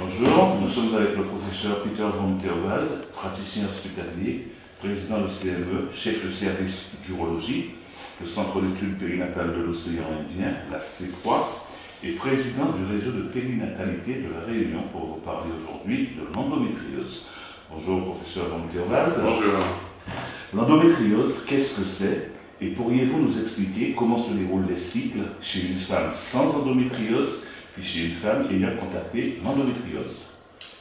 Bonjour, nous sommes avec le professeur Peter von Theobald, praticien hospitalier, président du CME, chef de service d'urologie, le Centre d'études périnatales de l'océan Indien, la C3, et président du réseau de périnatalité de la Réunion pour vous parler aujourd'hui de l'endométriose. Bonjour professeur von Theobald. Bonjour. L'endométriose, qu'est-ce que c'est? Et pourriez-vous nous expliquer comment se déroulent les cycles chez une femme sans endométriose et chez une femme ayant contacté l'endométriose?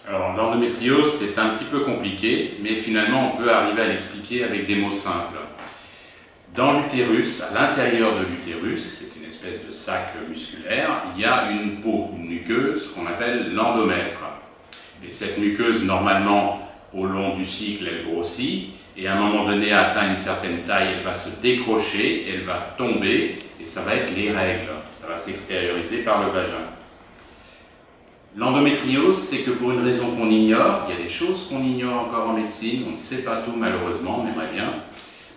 Alors l'endométriose c'est un petit peu compliqué, mais finalement on peut arriver à l'expliquer avec des mots simples. Dans l'utérus, à l'intérieur de l'utérus, qui est une espèce de sac musculaire, il y a une peau, une muqueuse qu'on appelle l'endomètre. Et cette muqueuse, normalement, au long du cycle, elle grossit, et à un moment donné, atteint une certaine taille, elle va se décrocher, elle va tomber, et ça va être les règles. Ça va s'extérioriser par le vagin. L'endométriose, c'est que pour une raison qu'on ignore, il y a des choses qu'on ignore encore en médecine, on ne sait pas tout malheureusement, on aimerait bien.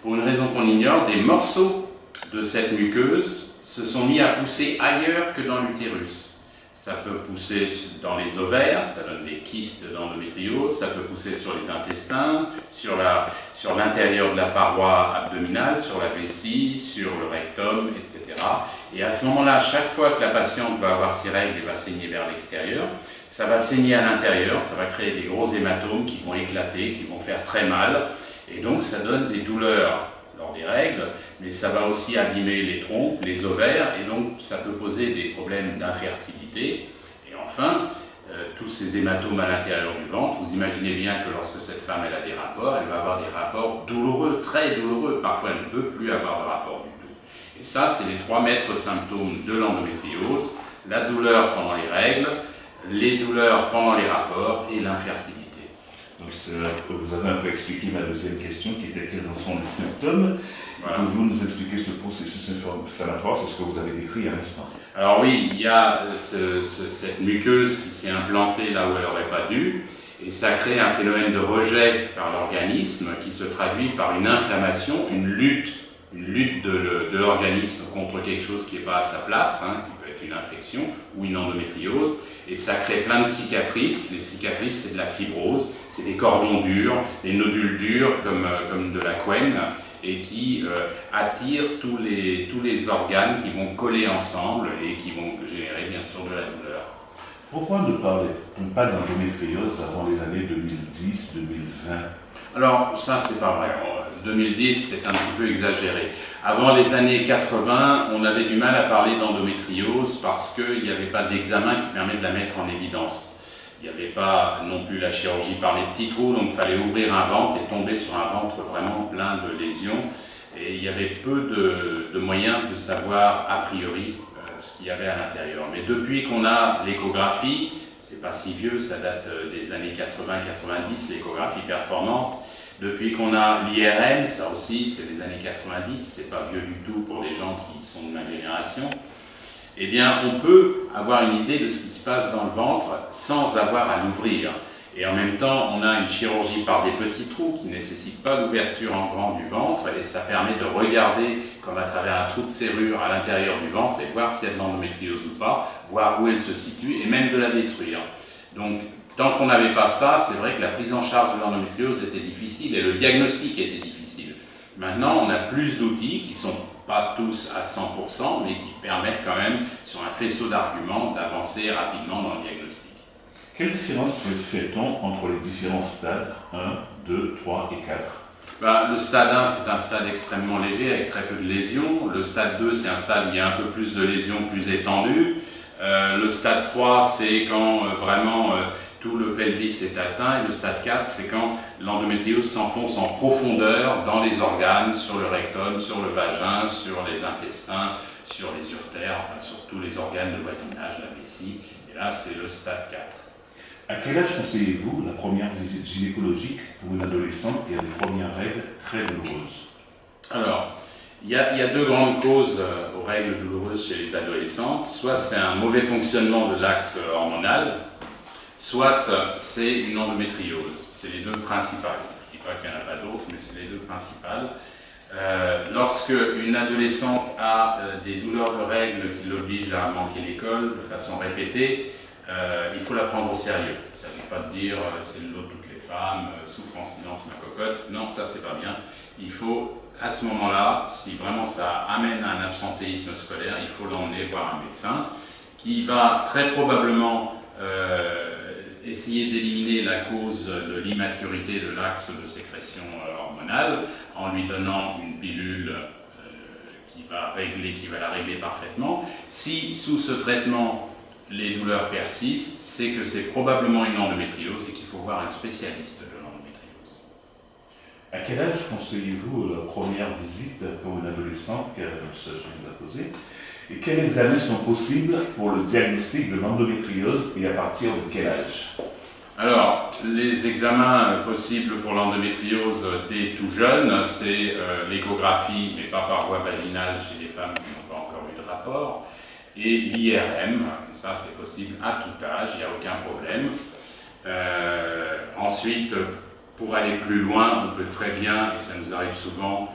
Pour une raison qu'on ignore, des morceaux de cette muqueuse se sont mis à pousser ailleurs que dans l'utérus. Ça peut pousser dans les ovaires, ça donne des kystes d'endométriose, ça peut pousser sur les intestins, sur l'intérieur de la paroi abdominale, sur la vessie, sur le rectum, etc. Et à ce moment-là, à chaque fois que la patiente va avoir ses règles et va saigner vers l'extérieur, ça va saigner à l'intérieur, ça va créer des gros hématomes qui vont éclater, qui vont faire très mal, et donc ça donne des douleurs lors des règles, mais ça va aussi abîmer les trompes, les ovaires, et donc ça peut poser des problèmes d'infertilité. Et enfin, tous ces hématomes à l'intérieur du ventre, vous imaginez bien que lorsque cette femme elle a des rapports, elle va avoir des rapports douloureux, très douloureux, parfois elle ne peut plus avoir de rapport du tout. Et ça, c'est les trois maîtres symptômes de l'endométriose: la douleur pendant les règles, les douleurs pendant les rapports et l'infertilité. Donc vous avez un peu expliqué ma deuxième question qui était quels en sont les symptômes. Voilà. Pouvez-vous nous expliquer ce processus inflammatoire? C'est ce que vous avez décrit à l'instant. Alors oui, il y a cette muqueuse qui s'est implantée là où elle n'aurait pas dû, et ça crée un phénomène de rejet par l'organisme qui se traduit par une inflammation, une lutte de l'organisme contre quelque chose qui n'est pas à sa place, hein, qui peut être une infection ou une endométriose, et ça crée plein de cicatrices. Les cicatrices, c'est de la fibrose, c'est des cordons durs, des nodules durs comme de la couenne, et qui attirent tous les organes qui vont coller ensemble et qui vont générer bien sûr de la douleur. Pourquoi ne parle-t-on pas d'endométriose avant les années 2010-2020? Alors ça c'est pas vrai, 2010 c'est un petit peu exagéré. Avant les années 80, on avait du mal à parler d'endométriose parce qu'il n'y avait pas d'examen qui permet de la mettre en évidence. Il n'y avait pas non plus la chirurgie par les petits trous, donc il fallait ouvrir un ventre et tomber sur un ventre vraiment plein de lésions. Et il y avait peu de moyens de savoir a priori ce qu'il y avait à l'intérieur. Mais depuis qu'on a l'échographie, c'est pas si vieux, ça date des années 80-90, l'échographie performante. Depuis qu'on a l'IRM, ça aussi c'est des années 90, c'est pas vieux du tout pour les gens qui sont de ma génération. Eh bien, on peut avoir une idée de ce qui se passe dans le ventre sans avoir à l'ouvrir. Et en même temps, on a une chirurgie par des petits trous qui ne nécessite pas d'ouverture en grand du ventre, et ça permet de regarder comme à travers un trou de serrure à l'intérieur du ventre et voir s'il y a de l'endométriose ou pas, voir où elle se situe et même de la détruire. Donc, tant qu'on n'avait pas ça, c'est vrai que la prise en charge de l'endométriose était difficile et le diagnostic était difficile. Maintenant, on a plus d'outils qui sont pas tous à 100%, mais qui permettent quand même, sur un faisceau d'arguments, d'avancer rapidement dans le diagnostic. Quelle différence fait-on entre les différents stades 1, 2, 3 et 4? Le stade 1, c'est un stade extrêmement léger avec très peu de lésions. Le stade 2, c'est un stade où il y a un peu plus de lésions, plus étendues. Le stade 3, c'est quand vraiment tout le pelvis est atteint. Et le stade 4, c'est quand l'endométriose s'enfonce en profondeur dans les organes, sur le rectum, sur le vagin, sur les intestins, sur les urtères, enfin sur tous les organes de voisinage, la vessie. Et là, c'est le stade 4. À quel âge conseillez-vous la première visite gynécologique pour une adolescente qui a des premières règles très douloureuses? Alors, il y a deux grandes causes aux règles douloureuses chez les adolescentes. Soit c'est un mauvais fonctionnement de l'axe hormonal, soit c'est une endométriose. C'est les deux principales. Je ne dis pas qu'il n'y en a pas d'autres, mais c'est les deux principales. Lorsque une adolescente a des douleurs de règles qui l'obligent à manquer l'école de façon répétée, il faut la prendre au sérieux. Ça ne veut pas dire c'est le lot de toutes les femmes, souffre en silence ma cocotte. Non, ça c'est pas bien. Il faut, à ce moment-là, si vraiment ça amène à un absentéisme scolaire, il faut l'emmener voir un médecin qui va très probablement essayer d'éliminer la cause de l'immaturité de l'axe de sécrétion hormonale en lui donnant une pilule qui va la régler parfaitement. Si sous ce traitement les douleurs persistent, c'est que c'est probablement une endométriose et qu'il faut voir un spécialiste de l'endométriose. À quel âge conseillez-vous la première visite pour une adolescente que je viens de poser? Et quels examens sont possibles pour le diagnostic de l'endométriose et à partir de quel âge? Alors, les examens possibles pour l'endométriose dès tout jeune, c'est l'échographie, mais pas par voie vaginale chez les femmes qui n'ont pas encore eu de rapport, et l'IRM, ça c'est possible à tout âge, il n'y a aucun problème. Ensuite, pour aller plus loin, on peut très bien, et ça nous arrive souvent,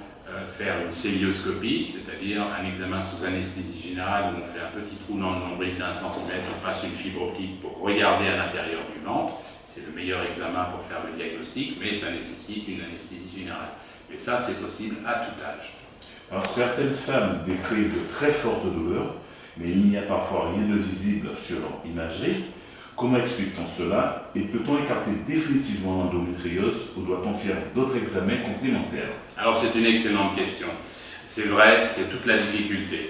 faire une célioscopie, c'est-à-dire un examen sous anesthésie générale où on fait un petit trou dans le nombril d'1 centimètre, on passe une fibre optique pour regarder à l'intérieur du ventre. C'est le meilleur examen pour faire le diagnostic, mais ça nécessite une anesthésie générale. Mais ça, c'est possible à tout âge. Alors, certaines femmes décrivent de très fortes douleurs, mais il n'y a parfois rien de visible sur leur imagerie. Comment explique-t-on cela? Et peut-on écarter définitivement l'endométriose ou doit-on faire d'autres examens complémentaires? Alors c'est une excellente question. C'est vrai, c'est toute la difficulté.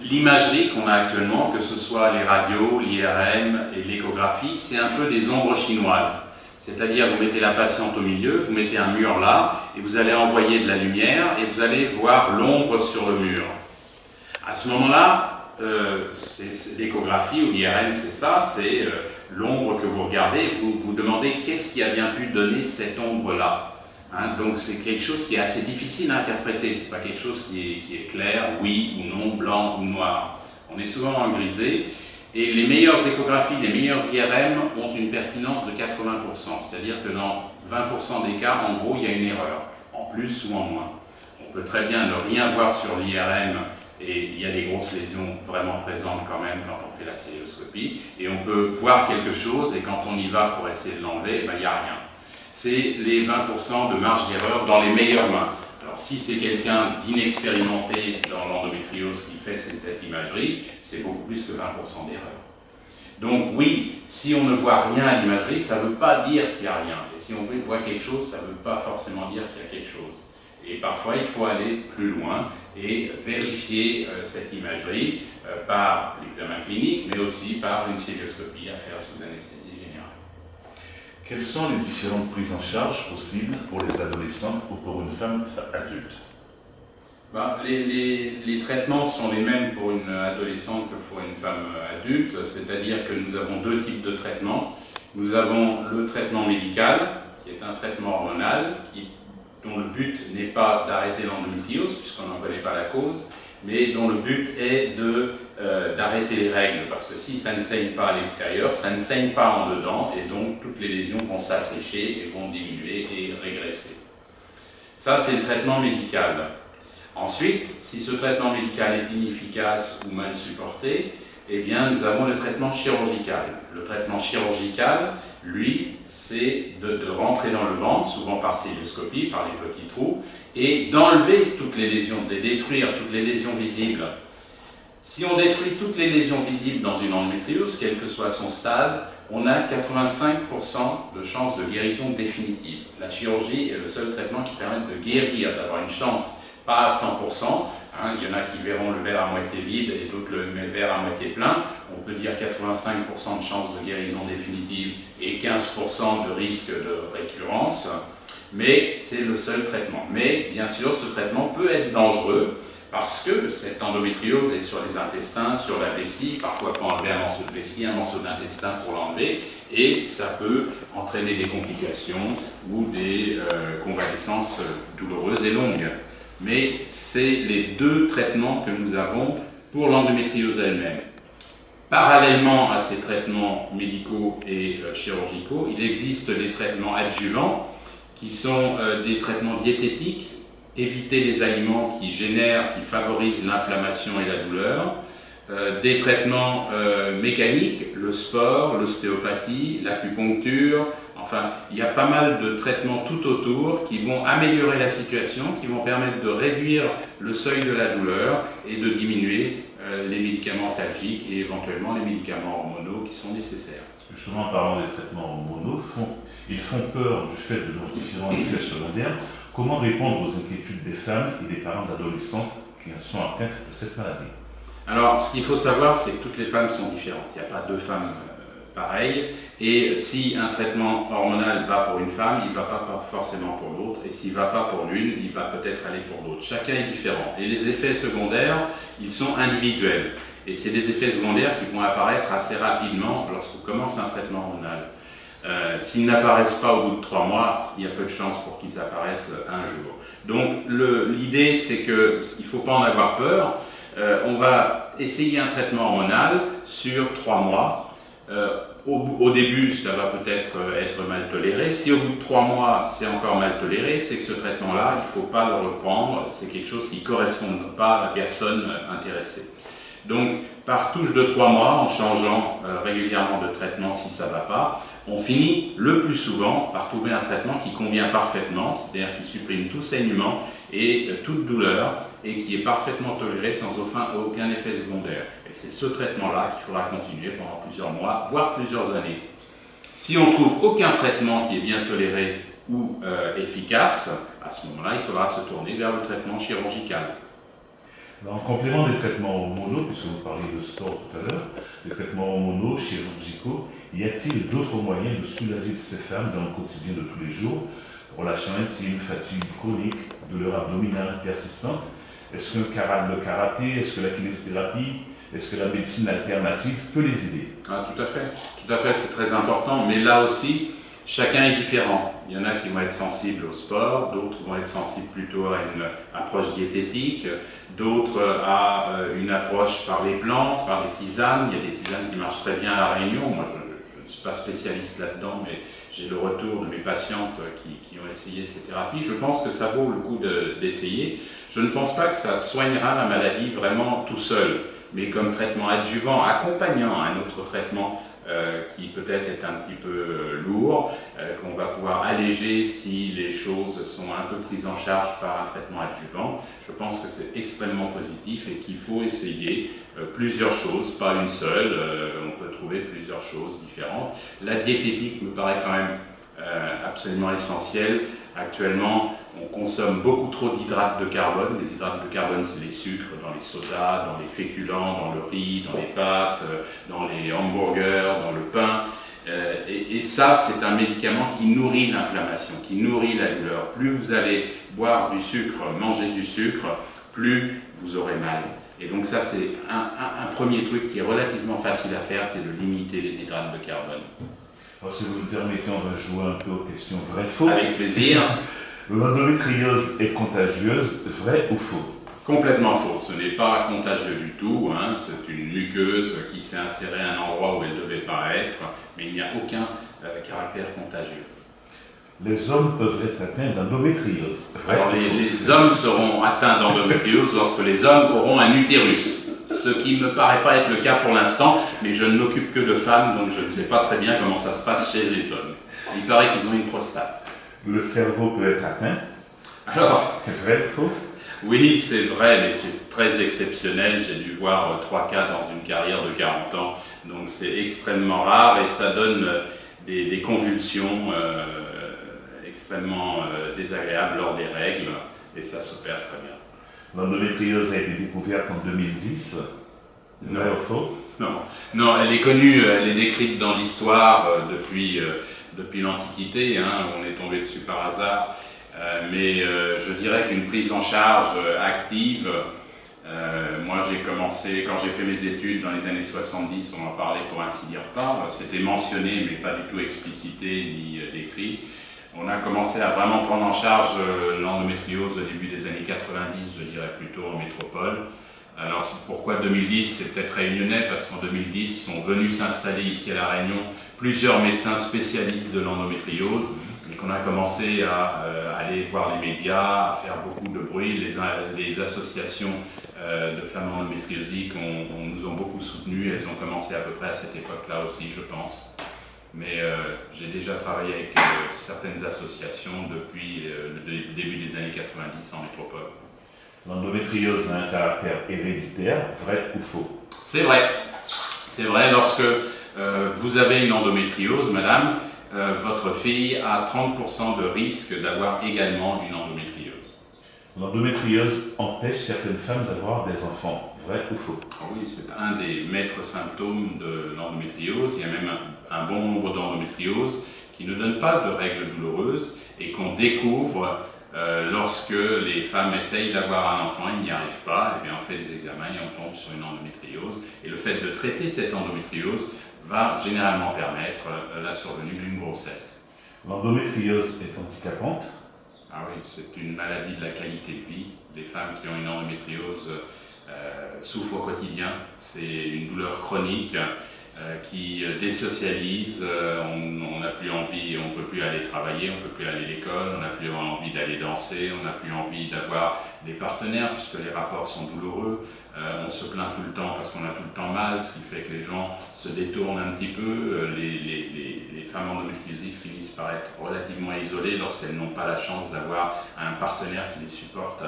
L'imagerie qu'on a actuellement, que ce soit les radios, l'IRM et l'échographie, c'est un peu des ombres chinoises. C'est-à-dire vous mettez la patiente au milieu, vous mettez un mur là, et vous allez envoyer de la lumière et vous allez voir l'ombre sur le mur. À ce moment-là, l'échographie ou l'IRM, c'est ça, c'est l'ombre que vous regardez et vous vous demandez qu'est-ce qui a bien pu donner cette ombre-là. Hein, donc c'est quelque chose qui est assez difficile à interpréter, c'est pas quelque chose qui est clair, oui ou non, blanc ou noir. On est souvent en grisé, et les meilleures échographies, les meilleures IRM ont une pertinence de 80%, c'est-à-dire que dans 20% des cas, en gros, il y a une erreur, en plus ou en moins. On peut très bien ne rien voir sur l'IRM, et il y a des grosses lésions vraiment présentes quand même quand on fait la célioscopie, et on peut voir quelque chose, et quand on y va pour essayer de l'enlever, il n'y a rien. C'est les 20% de marge d'erreur dans les meilleures mains. Alors si c'est quelqu'un d'inexpérimenté dans l'endométriose qui fait cette imagerie, c'est beaucoup plus que 20% d'erreur. Donc oui, si on ne voit rien à l'imagerie, ça ne veut pas dire qu'il n'y a rien. Et si on voit quelque chose, ça ne veut pas forcément dire qu'il y a quelque chose. Et parfois, il faut aller plus loin et vérifier cette imagerie par l'examen clinique, mais aussi par une célioscopie à faire sous anesthésie générale. Quelles sont les différentes prises en charge possibles pour les adolescents ou pour une femme adulte? Les traitements sont les mêmes pour une adolescente que pour une femme adulte, c'est-à-dire que nous avons deux types de traitements. Nous avons le traitement médical, qui est un traitement hormonal, dont le but n'est pas d'arrêter l'endométriose, puisqu'on n'en connaît pas la cause, mais dont le but est d'arrêter les règles, parce que si ça ne saigne pas à l'extérieur, ça ne saigne pas en dedans, et donc toutes les lésions vont s'assécher et vont diminuer et régresser. Ça, c'est le traitement médical. Ensuite, si ce traitement médical est inefficace ou mal supporté, eh bien, nous avons le traitement chirurgical. Le traitement chirurgical, lui, c'est de rentrer dans le ventre, souvent par célioscopie, par les petits trous, et d'enlever toutes les lésions, de détruire toutes les lésions visibles. Si on détruit toutes les lésions visibles dans une endométriose, quel que soit son stade, on a 85% de chances de guérison définitive. La chirurgie est le seul traitement qui permet de guérir, d'avoir une chance, pas à 100%. Hein, il y en a qui verront le verre à moitié vide et d'autres le verre à moitié plein. On peut dire 85% de chances de guérison définitive et 15% de risque de récurrence. Mais c'est le seul traitement. Mais bien sûr, ce traitement peut être dangereux parce que cette endométriose est sur les intestins, sur la vessie. Parfois, il faut enlever un morceau de vessie, un morceau d'intestin pour l'enlever. Et ça peut entraîner des complications ou des convalescences douloureuses et longues. Mais c'est les deux traitements que nous avons pour l'endométriose elle-même. Parallèlement à ces traitements médicaux et chirurgicaux, il existe des traitements adjuvants qui sont des traitements diététiques, éviter les aliments qui génèrent, qui favorisent l'inflammation et la douleur, des traitements mécaniques, le sport, l'ostéopathie, l'acupuncture, enfin il y a pas mal de traitements tout autour qui vont améliorer la situation, qui vont permettre de réduire le seuil de la douleur et de diminuer les médicaments antalgiques et éventuellement les médicaments hormonaux qui sont nécessaires. Justement, en parlant des traitements hormonaux, ils font peur du fait de leurs différents effets secondaires. Comment répondre aux inquiétudes des femmes et des parents d'adolescentes qui sont atteintes de cette maladie? Alors, ce qu'il faut savoir, c'est que toutes les femmes sont différentes. Il n'y a pas deux femmes pareilles. Et si un traitement hormonal va pour une femme, il ne va pas forcément pour l'autre. Et s'il ne va pas pour l'une, il va peut-être aller pour l'autre. Chacun est différent. Et les effets secondaires, ils sont individuels. Et c'est des effets secondaires qui vont apparaître assez rapidement lorsqu'on commence un traitement hormonal. S'ils n'apparaissent pas au bout de 3 mois, il y a peu de chances pour qu'ils apparaissent un jour. Donc l'idée, c'est qu'il ne faut pas en avoir peur. On va essayer un traitement hormonal sur 3 mois. Au début, ça va peut-être être mal toléré. Si au bout de 3 mois, c'est encore mal toléré, c'est que ce traitement-là, il ne faut pas le reprendre. C'est quelque chose qui ne correspond pas à la personne intéressée. Donc, par touche de 3 mois, en changeant régulièrement de traitement si ça ne va pas, on finit le plus souvent par trouver un traitement qui convient parfaitement, c'est-à-dire qui supprime tout saignement et toute douleur et qui est parfaitement toléré sans aucun effet secondaire. Et c'est ce traitement-là qu'il faudra continuer pendant plusieurs mois, voire plusieurs années. Si on ne trouve aucun traitement qui est bien toléré ou efficace, à ce moment-là, il faudra se tourner vers le traitement chirurgical. Alors, en complément des traitements hormonaux, puisque vous parliez de sport tout à l'heure, des traitements hormonaux, chirurgicaux, y a-t-il d'autres moyens de soulager ces femmes dans le quotidien de tous les jours? Relations intimes, fatigue chronique, douleur abdominale persistante? Est-ce que le karaté, est-ce que la kinésithérapie, est-ce que la médecine alternative peut les aider? Ah, tout à fait, c'est très important, mais là aussi, chacun est différent. Il y en a qui vont être sensibles au sport, d'autres vont être sensibles plutôt à une approche diététique, d'autres à une approche par les plantes, par les tisanes. Il y a des tisanes qui marchent très bien à La Réunion. Moi, je ne suis pas spécialiste là-dedans, mais j'ai le retour de mes patientes qui ont essayé ces thérapies. Je pense que ça vaut le coup d'essayer. Je ne pense pas que ça soignera la maladie vraiment tout seul, mais comme traitement adjuvant, accompagnant un autre traitement qui peut-être est un petit peu lourd, qu'on va pouvoir alléger si les choses sont un peu prises en charge par un traitement adjuvant. Je pense que c'est extrêmement positif et qu'il faut essayer plusieurs choses, pas une seule, on peut trouver plusieurs choses différentes. La diététique me paraît quand même absolument essentielle. Actuellement, on consomme beaucoup trop d'hydrates de carbone. Les hydrates de carbone, c'est les sucres dans les sodas, dans les féculents, dans le riz, dans les pâtes, dans les hamburgers, dans le pain. Et ça, c'est un médicament qui nourrit l'inflammation, qui nourrit la douleur. Plus vous allez boire du sucre, manger du sucre, plus vous aurez mal. Et donc ça, c'est un premier truc qui est relativement facile à faire, c'est de limiter les hydrates de carbone. Alors, si vous me permettez, on va jouer un peu aux questions vrai-faux. Avec plaisir. L'endométriose est contagieuse, vrai ou faux? Complètement faux. Ce n'est pas contagieux du tout. Hein. C'est une muqueuse qui s'est insérée à un endroit où elle ne devait pas être, mais il n'y a aucun caractère contagieux. Les hommes peuvent être atteints d'endométriose. Alors, les hommes seront atteints d'endométriose lorsque les hommes auront un utérus. Ce qui ne me paraît pas être le cas pour l'instant, mais je ne m'occupe que de femmes, donc je ne sais pas très bien comment ça se passe chez les hommes. Il paraît qu'ils ont une prostate. Le cerveau peut être atteint. Alors, vrai ou faux? Oui, c'est vrai, mais c'est très exceptionnel. J'ai dû voir 3 cas dans une carrière de 40 ans, donc c'est extrêmement rare et ça donne des convulsions extrêmement désagréables lors des règles et ça s'opère très bien. L'endométriose a été découverte en 2010. Vrai ou faux? Non, elle est connue, elle est décrite dans l'histoire depuis l'Antiquité, hein, on est tombé dessus par hasard, mais je dirais qu'une prise en charge active, moi j'ai commencé, quand j'ai fait mes études dans les années 70, on en parlait pour ainsi dire pas, c'était mentionné mais pas du tout explicité ni décrit. On a commencé à vraiment prendre en charge l'endométriose au début des années 90, je dirais plutôt en métropole. Alors pourquoi 2010? C'est peut-être réunionnais parce qu'en 2010 sont venus s'installer ici à La Réunion plusieurs médecins spécialistes de l'endométriose et qu'on a commencé à aller voir les médias, à faire beaucoup de bruit, les associations de femmes endométriosiques nous ont beaucoup soutenus. Elles ont commencé à peu près à cette époque-là aussi, je pense. Mais j'ai déjà travaillé avec certaines associations depuis le début des années 90 en métropole. L'endométriose a un caractère héréditaire, vrai ou faux? C'est vrai. C'est vrai, lorsque vous avez une endométriose, madame, votre fille a 30% de risque d'avoir également une endométriose. L'endométriose empêche certaines femmes d'avoir des enfants, vrai ou faux? Oui, c'est un des maîtres symptômes de l'endométriose. Il y a même un bon nombre d'endométrioses qui ne donnent pas de règles douloureuses et qu'on découvre lorsque les femmes essayent d'avoir un enfant, ils n'y arrivent pas, et bien on fait des examens et on tombe sur une endométriose. Et le fait de traiter cette endométriose va généralement permettre la survenue d'une grossesse. L'endométriose est handicapante? Ah oui, c'est une maladie de la qualité de vie. Les femmes qui ont une endométriose souffrent au quotidien. C'est une douleur chronique qui désocialise. On n'a plus envie, on ne peut plus aller travailler, on ne peut plus aller à l'école, on n'a plus envie d'aller danser, on n'a plus envie d'avoir des partenaires puisque les rapports sont douloureux. On se plaint tout le temps parce qu'on a tout le temps mal, ce qui fait que les gens se détournent un petit peu. Les femmes endométriosiques finissent par être relativement isolées lorsqu'elles n'ont pas la chance d'avoir un partenaire qui les supporte,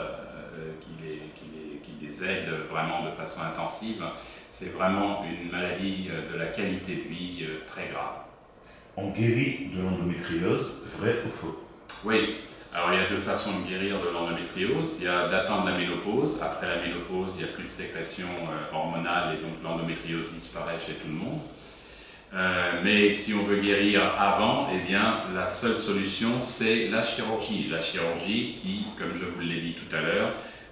qui les aide vraiment de façon intensive. C'est vraiment une maladie de la qualité de vie très grave. On guérit de l'endométriose, vrai ou faux? Oui. Alors il y a deux façons de guérir de l'endométriose. Il y a d'attendre la ménopause. Après la ménopause, il n'y a plus de sécrétion hormonale et donc l'endométriose disparaît chez tout le monde. Mais si on veut guérir avant, eh bien, la seule solution, c'est la chirurgie. La chirurgie qui, comme je vous l'ai dit tout à l'heure,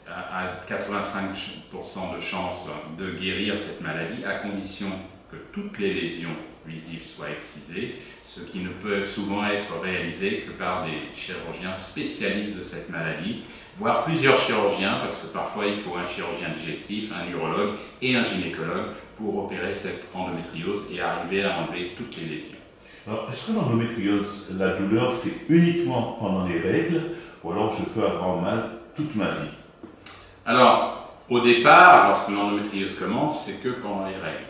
a 85% de chances de guérir cette maladie à condition que toutes les lésions visibles soient excisées, ce qui ne peut souvent être réalisé que par des chirurgiens spécialistes de cette maladie, voire plusieurs chirurgiens, parce que parfois il faut un chirurgien digestif, un urologue et un gynécologue pour opérer cette endométriose et arriver à enlever toutes les lésions. Alors, est-ce que l'endométriose, la douleur, c'est uniquement pendant les règles, ou alors je peux avoir mal toute ma vie? Alors, au départ, lorsque l'endométriose commence, c'est que pendant les règles.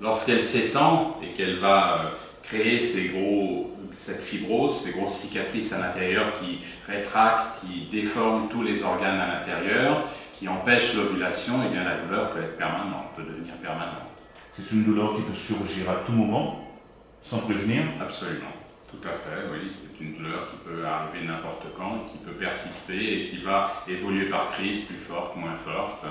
Lorsqu'elle s'étend et qu'elle va créer cette fibrose, ces grosses cicatrices à l'intérieur qui rétractent, qui déforment tous les organes à l'intérieur, qui empêchent l'ovulation, et bien la douleur peut être permanente, peut devenir permanente. C'est une douleur qui peut surgir à tout moment, sans prévenir? Absolument, tout à fait, oui, c'est une douleur qui peut arriver n'importe quand, qui peut persister et qui va évoluer par crise, plus forte, moins forte.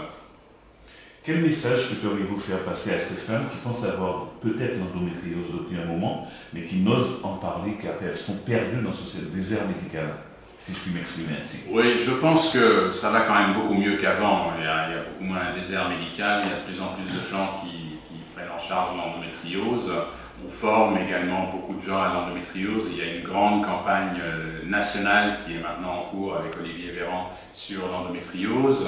Quel message souhaiteriez-vous faire passer à ces femmes qui pensent avoir peut-être l'endométriose depuis un moment, mais qui n'osent en parler car elles sont perdues dans ce désert médical, si je puis m'exprimer ainsi? Oui, je pense que ça va quand même beaucoup mieux qu'avant. Il y a beaucoup moins un désert médical, il y a de plus en plus de gens qui prennent en charge l'endométriose. On forme également beaucoup de gens à l'endométriose. Il y a une grande campagne nationale qui est maintenant en cours avec Olivier Véran sur l'endométriose.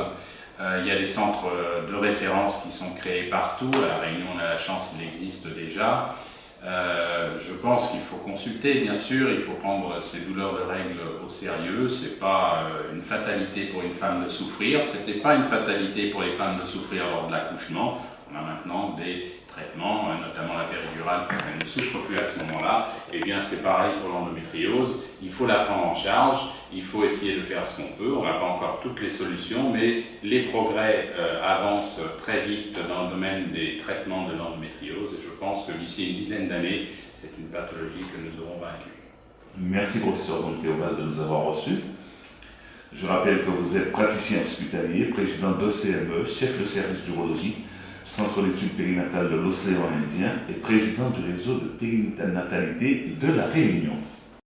Il y a des centres de référence qui sont créés partout. À La Réunion, on a la chance, il existe déjà. Je pense qu'il faut consulter, bien sûr, il faut prendre ces douleurs de règles au sérieux. Ce n'est pas une fatalité pour une femme de souffrir. Ce n'était pas une fatalité pour les femmes de souffrir lors de l'accouchement. On a maintenant des traitements, notamment la péridurale, quand elles ne souffrent plus à ce moment-là. Eh bien, c'est pareil pour l'endométriose. Il faut la prendre en charge. Il faut essayer de faire ce qu'on peut. On n'a pas encore toutes les solutions, mais les progrès avancent très vite dans le domaine des traitements de l'endométriose. Et je pense que d'ici une dizaine d'années, c'est une pathologie que nous aurons vaincue. Merci, professeur Don Théobald, de nous avoir reçus. Je rappelle que vous êtes praticien hospitalier, président d'OCME, chef de service d'urologie, centre d'études périnatales de l'océan Indien et président du réseau de périnatalité de La Réunion.